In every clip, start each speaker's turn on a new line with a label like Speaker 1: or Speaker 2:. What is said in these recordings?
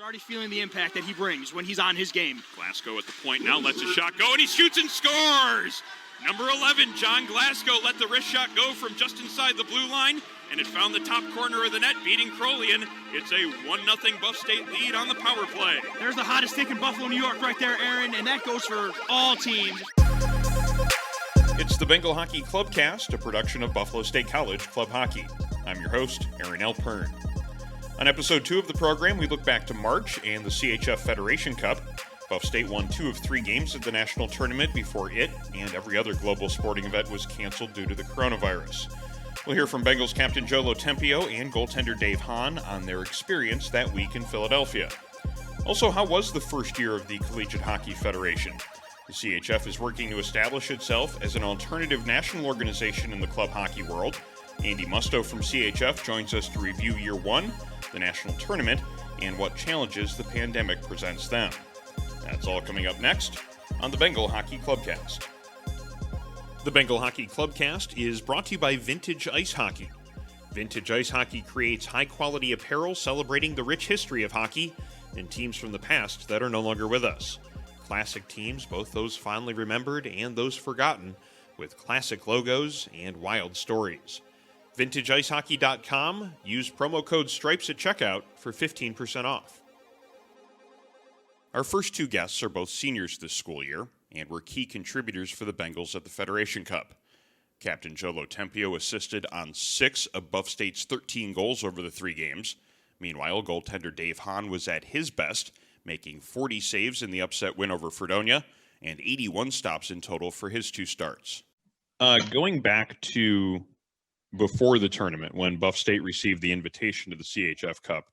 Speaker 1: already feeling the impact that he brings when he's on his game.
Speaker 2: Glasgow at the point now, lets a shot go, and he shoots and scores! Number 11, John Glasgow, let the wrist shot go from just inside the blue line, and it found the top corner of the net, beating Crolian. It's a 1-0 Buff State lead on the power play.
Speaker 1: There's the hottest stick in Buffalo, New York right there, Aaron, and that goes for all teams.
Speaker 3: It's the Bengal Hockey Clubcast, a production of Buffalo State College Club Hockey. I'm your host, Aaron Alpern. On episode 2 of the program, we look back to March and the CHF Federation Cup. Buff State won 2 of 3 games at the national tournament before it and every other global sporting event was canceled due to the coronavirus. We'll hear from Bengals captain LoTempio and goaltender Hahn on their experience that week in Philadelphia. Also, how was the first year of the Collegiate Hockey Federation? The CHF is working to establish itself as an alternative national organization in the club hockey world. Andy Musto from CHF joins us to review year 1, the national tournament, and what challenges the pandemic presents them. That's all coming up next on the Bengal Hockey Clubcast. The Bengal Hockey Clubcast is brought to you by Vintage Ice Hockey. Vintage Ice Hockey creates high-quality apparel celebrating the rich history of hockey and teams from the past that are no longer with us. Classic teams, both those fondly remembered and those forgotten, with classic logos and wild stories. VintageIceHockey.com. Use promo code STRIPES at checkout for 15% off. Our first 2 guests are both seniors this school year and were key contributors for the Bengals at the Federation Cup. Captain LoTempio assisted on 6 of Buff State's 13 goals over the 3 games. Meanwhile, goaltender Hahn was at his best, making 40 saves in the upset win over Fredonia and 81 stops in total for his 2 starts. Going back to before the tournament, when Buff State received the invitation to the CHF Cup,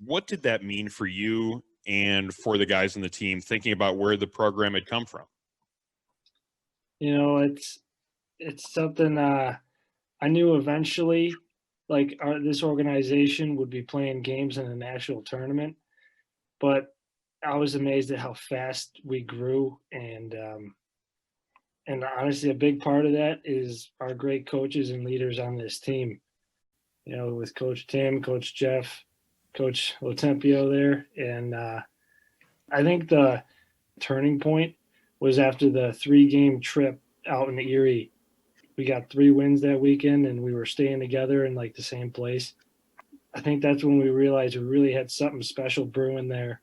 Speaker 3: what did that mean for you and for the guys on the team, thinking about where the program had come from?
Speaker 4: You know, it's something I knew eventually, this organization would be playing games in a national tournament, but I was amazed at how fast we grew, and honestly, a big part of that is our great coaches and leaders on this team. You know, with Coach Tim, Coach Jeff, Coach LoTempio there. And I think the turning point was after the 3-game trip out in Erie. We got 3 wins that weekend, and we were staying together in the same place. I think that's when we realized we really had something special brewing there.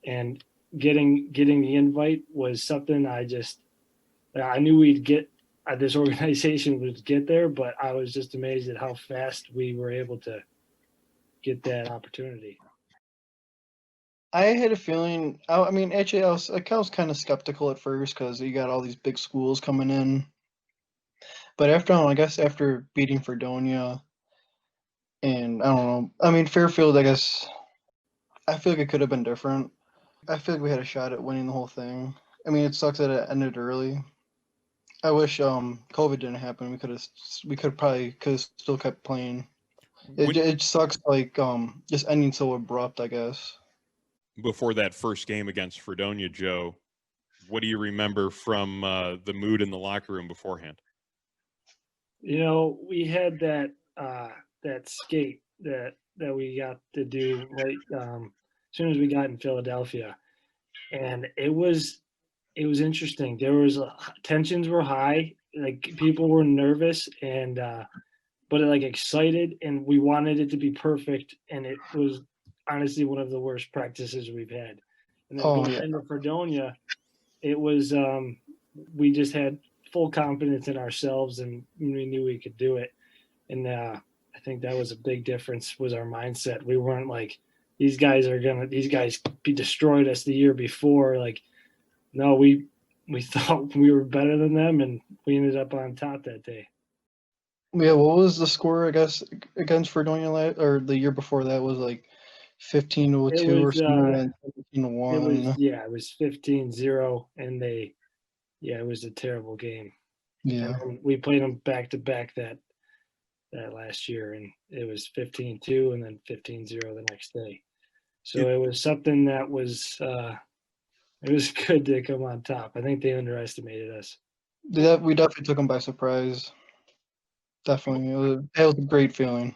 Speaker 4: And getting the invite was something I knew we'd get, this organization would get there, but I was just amazed at how fast we were able to get that opportunity.
Speaker 5: I had a feeling, I was kind of skeptical at first because you got all these big schools coming in. But after beating Fredonia, and I don't know, Fairfield, I feel like it could have been different. I feel like we had a shot at winning the whole thing. It sucks that it ended early. I wish COVID didn't happen. We could have still kept playing. It sucks just ending so abrupt, I guess.
Speaker 3: Before that first game against Fredonia, Joe, what do you remember from the mood in the locker room beforehand?
Speaker 4: You know, we had that skate that we got to do right as soon as we got in Philadelphia, and it was interesting. There was tensions were high, people were nervous and but excited, and we wanted it to be perfect, and it was honestly one of the worst practices we've had. And then going into Fredonia, it was we just had full confidence in ourselves, and we knew we could do it. And I think that was a big difference, was our mindset. We weren't these guys destroyed us the year before. No, we thought we were better than them, and we ended up on top that day.
Speaker 5: Yeah, what was the score, I guess, against Fredonia or the year before that? Was 15-2 or something, and 17-1.
Speaker 4: It was 15-0, and it was a terrible game.
Speaker 5: Yeah.
Speaker 4: And we played them back-to-back that last year, and it was 15-2 and then 15-0 the next day. So it was something that was it was good to come on top. I think they underestimated us.
Speaker 5: Yeah, we definitely took them by surprise. Definitely. It was a great feeling.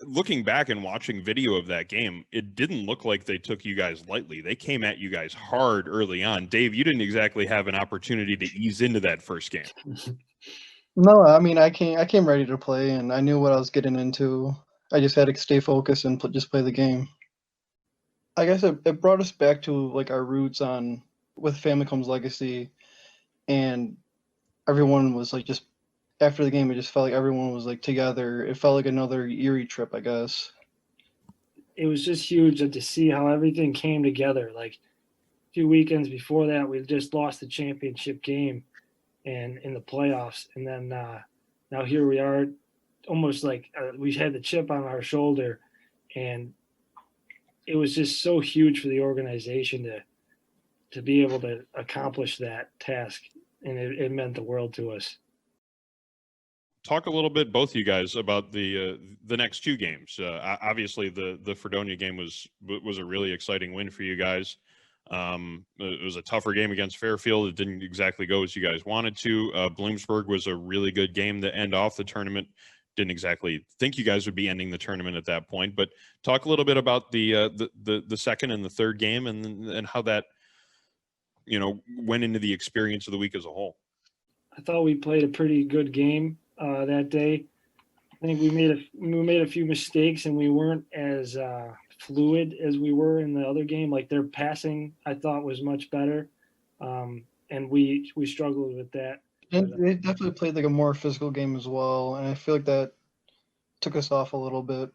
Speaker 3: looking back and watching video of that game, it didn't look like they took you guys lightly. They came at you guys hard early on. Dave, you didn't exactly have an opportunity to ease into that first game.
Speaker 5: No, I mean, I came ready to play, and I knew what I was getting into. I just had to stay focused and just play the game. I guess it brought us back to like our roots with Famicom's legacy, and everyone was like just after the game. It just felt like everyone was like together. It felt like another Erie trip, I guess.
Speaker 4: It was just huge to see how everything came together. Like a few weekends before that, we just lost the championship game, and in the playoffs, and then now here we are, almost like we had the chip on our shoulder, and it was just so huge for the organization to be able to accomplish that task, and it meant the world to us.
Speaker 3: Talk a little bit, both of you guys, about the next two games. Obviously, the Fredonia game was a really exciting win for you guys. It was a tougher game against Fairfield. It didn't exactly go as you guys wanted to. Bloomsburg was a really good game to end off the tournament. Didn't exactly think you guys would be ending the tournament at that point, but talk a little bit about the second and the third game and how that went into the experience of the week as a whole.
Speaker 4: I thought we played a pretty good game that day. I think we made a few mistakes, and we weren't as fluid as we were in the other game. Like their passing, I thought was much better, and we struggled with that.
Speaker 5: And they definitely played like a more physical game as well, and I feel like that took us off a little bit.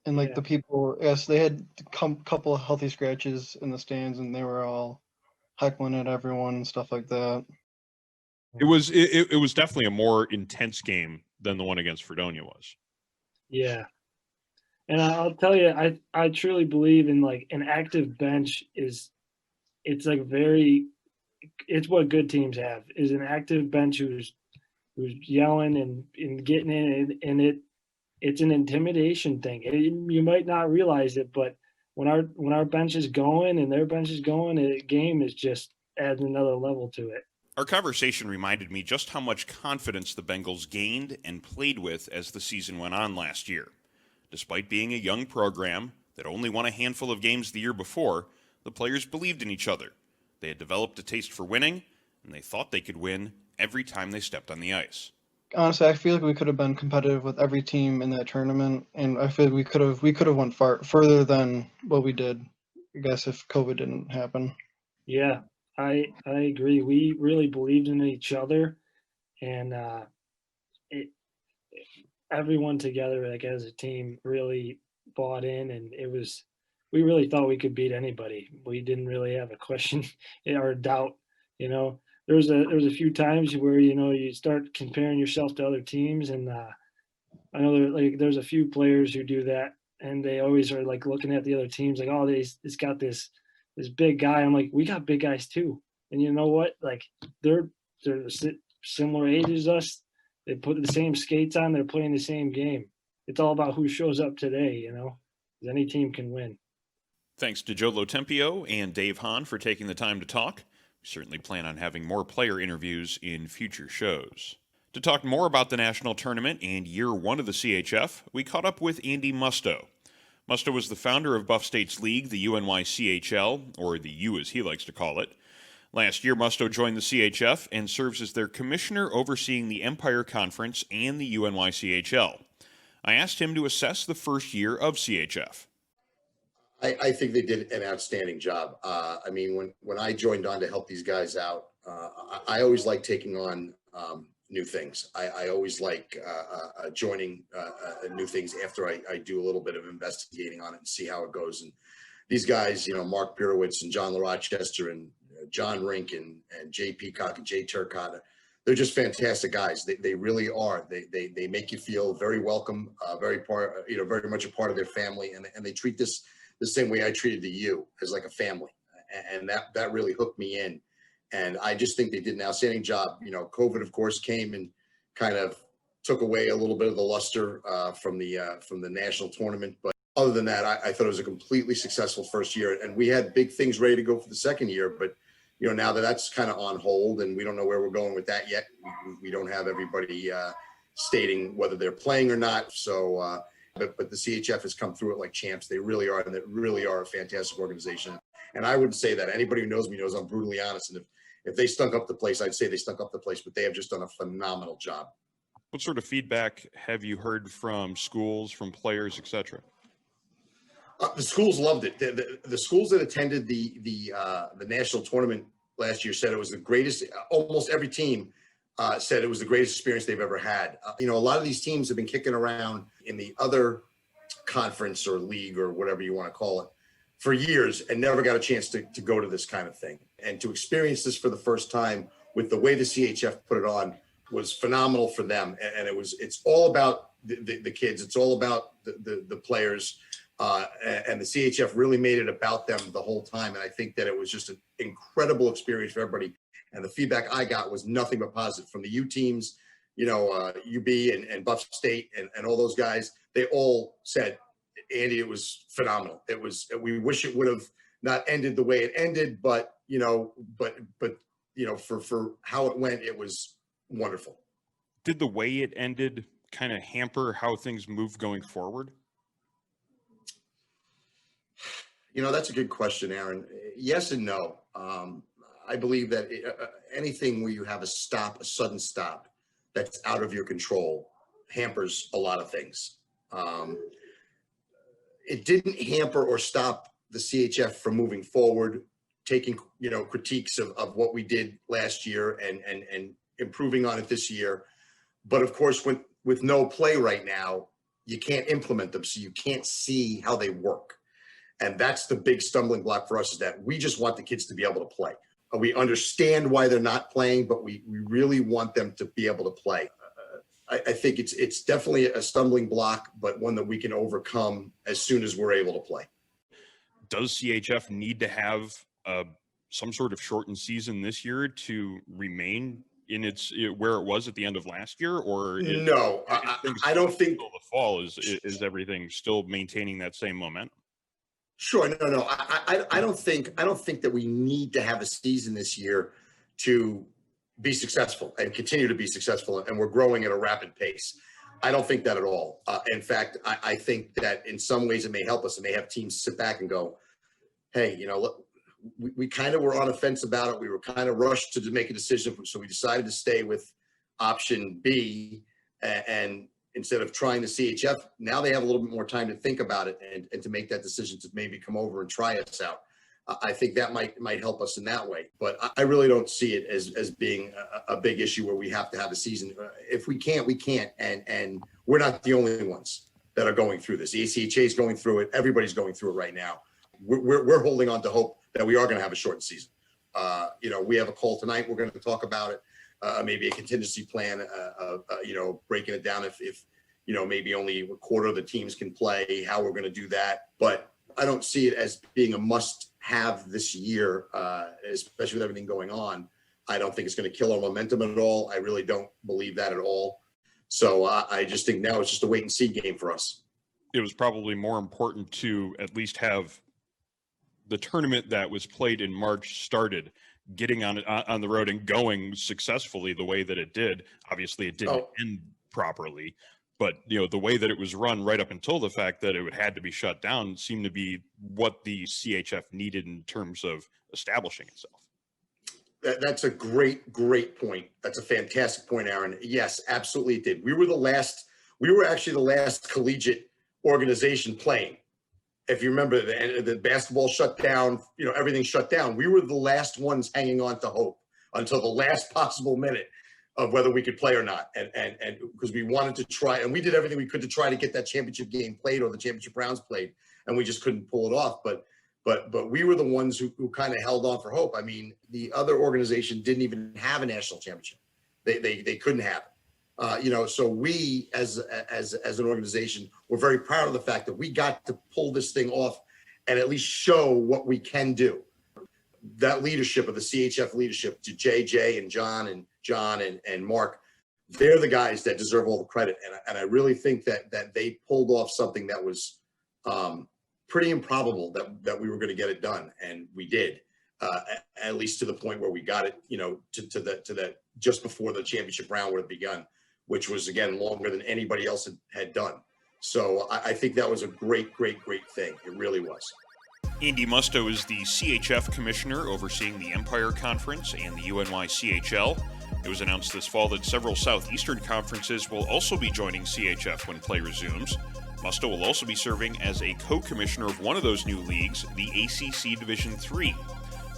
Speaker 5: And like the people, yes, they had a couple of healthy scratches in the stands, and they were all heckling at everyone and stuff like that.
Speaker 3: It was definitely a more intense game than the one against Fredonia was.
Speaker 4: Yeah, and I'll tell you, I truly believe in like an active bench it's what good teams have, is an active bench who's yelling and getting in, and it's an intimidation thing. You might not realize it, but when our bench is going and their bench is going, the game is just adds another level to it.
Speaker 3: Our conversation reminded me just how much confidence the Bengals gained and played with as the season went on last year. Despite being a young program that only won a handful of games the year before, the players believed in each other. They had developed a taste for winning, and they thought they could win every time they stepped on the ice.
Speaker 5: Honestly, I feel like we could have been competitive with every team in that tournament, and I feel like we could have went further than what we did, I guess, if COVID didn't happen.
Speaker 4: Yeah, I agree. We really believed in each other, and everyone together, like as a team, really bought in, and we really thought we could beat anybody. We didn't really have a question or a doubt. There was a few times where you start comparing yourself to other teams, and I know there's a few players who do that, and they always are like looking at the other teams like, oh, it's got this big guy. I'm like, we got big guys too, and you know what? Like they're similar ages as us. They put the same skates on. They're playing the same game. It's all about who shows up today. Any team can win.
Speaker 3: Thanks to Joe LoTempio and Dave Hahn for taking the time to talk. We certainly plan on having more player interviews in future shows. To talk more about the national tournament and year one of the CHF, we caught up with Andy Musto. Musto was the founder of Buff State's league, the UNYCHL, or the U as he likes to call it. Last year, Musto joined the CHF and serves as their commissioner overseeing the Empire Conference and the UNYCHL. I asked him to assess the first year of CHF.
Speaker 6: I think they did an outstanding job. When I joined on to help these guys out, I always like taking on new things. I always like joining new things after I do a little bit of investigating on it and see how it goes. And these guys, Mark Pirowitz and John LaRochester and John Rink and Jay Peacock and Jay Turcotte, they're just fantastic guys. They really are. They make you feel very welcome, very much a part of their family, and they treat this the same way I treated the U, as like a family, and that really hooked me in. And I just think they did an outstanding job. COVID, of course, came and kind of took away a little bit of the luster from the national tournament. But other than that, I thought it was a completely successful first year, and we had big things ready to go for the second year. But now that that's kind of on hold, and we don't know where we're going with that yet. We don't have everybody stating whether they're playing or not. So but the CHF has come through it like champs. They really are, and they really are a fantastic organization. And I would say that anybody who knows me knows I'm brutally honest. And if they stunk up the place, I'd say they stunk up the place, but they have just done a phenomenal job.
Speaker 3: What sort of feedback have you heard from schools, from players, etc.?
Speaker 6: The schools loved it. The schools that attended the national tournament last year said it was the greatest. Almost every team said it was the greatest experience they've ever had. A lot of these teams have been kicking around in the other conference or league or whatever you want to call it for years and never got a chance to go to this kind of thing. And to experience this for the first time with the way the CHF put it on was phenomenal for them. And it's all about the kids. It's all about the players. And the CHF really made it about them the whole time. And I think that it was just an incredible experience for everybody. And the feedback I got was nothing but positive from the U teams, UB and Buff State and all those guys. They all said, Andy, it was phenomenal. We wish it would have not ended the way it ended, but for how it went, it was wonderful.
Speaker 3: Did the way it ended kind of hamper how things move going forward?
Speaker 6: That's a good question, Aaron. Yes and no. I believe that anything where you have a sudden stop that's out of your control hampers a lot of things. It didn't hamper or stop the CHF from moving forward, taking, critiques of what we did last year and improving on it this year. But of course, with no play right now, you can't implement them. So you can't see how they work. And that's the big stumbling block for us, is that we just want the kids to be able to play. We understand why they're not playing, but we really want them to be able to play. I think it's definitely a stumbling block, but one that we can overcome as soon as we're able to play.
Speaker 3: Does CHF need to have some sort of shortened season this year to remain in where it was at the end of last year, or
Speaker 6: no? I don't think
Speaker 3: the fall is everything still maintaining that same momentum.
Speaker 6: Sure, no. I don't think that we need to have a season this year to be successful and continue to be successful, and we're growing at a rapid pace. I don't think that at all. In fact, I think that in some ways it may help us. It may have teams sit back and go, hey, look, we kind of were on a fence about it. We were kind of rushed to make a decision. So we decided to stay with option B. And instead of trying the CHF, now they have a little bit more time to think about it and to make that decision to maybe come over and try us out. I think that might help us in that way. But I really don't see it as being a big issue where we have to have a season. If we can't, we can't. And we're not the only ones that are going through this. The ACHA is going through it. Everybody's going through it right now. We're holding on to hope that we are going to have a shortened season. We have a call tonight. We're going to talk about it. Maybe a contingency plan, breaking it down if maybe only a quarter of the teams can play, how we're going to do that. But I don't see it as being a must-have this year, especially with everything going on. I don't think it's going to kill our momentum at all. I really don't believe that at all. So I just think now it's just a wait-and-see game for us.
Speaker 3: It was probably more important to at least have the tournament that was played in March started, getting on the road and going successfully the way that it did. Obviously, it didn't end properly, but the way that it was run right up until the fact that it had to be shut down seemed to be what the CHF needed in terms of establishing itself.
Speaker 6: That's a great point. That's a fantastic point, Aaron. Yes, absolutely it did. We were actually the last collegiate organization playing. If you remember, the basketball shut down, everything shut down. We were the last ones hanging on to hope until the last possible minute of whether we could play or not. And because we wanted to try, and we did everything we could to try to get that championship game played or the championship rounds played, and we just couldn't pull it off. But we were the ones who kind of held on for hope. I mean, the other organization didn't even have a national championship. They couldn't have it. So we as an organization, we're very proud of the fact that we got to pull this thing off and at least show what we can do. That leadership of the CHF leadership to JJ and John and Mark, they're the guys that deserve all the credit. And I really think that they pulled off something that was pretty improbable that we were going to get it done. And we did, at least to the point where we got it, to that just before the championship round would have begun, which was, again, longer than anybody else had done. So I think that was a great thing. It really was.
Speaker 3: Andy Musto is the CHF commissioner overseeing the Empire Conference and the UNYCHL. It was announced this fall that several Southeastern conferences will also be joining CHF when play resumes. Musto will also be serving as a co-commissioner of one of those new leagues, the ACC Division III.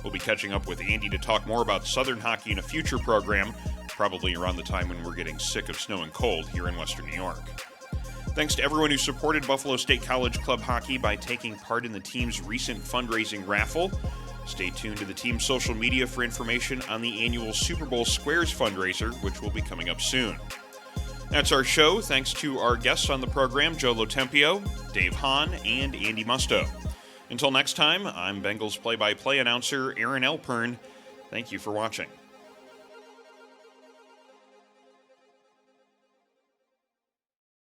Speaker 3: We'll be catching up with Andy to talk more about Southern hockey in a future program, probably around the time when we're getting sick of snow and cold here in Western New York. Thanks to everyone who supported Buffalo State College Club Hockey by taking part in the team's recent fundraising raffle. Stay tuned to the team's social media for information on the annual Super Bowl Squares fundraiser, which will be coming up soon. That's our show. Thanks to our guests on the program, Joe LoTempio, Dave Hahn, and Andy Musto. Until next time, I'm Bengals play-by-play announcer Aaron Alpern. Thank you for watching.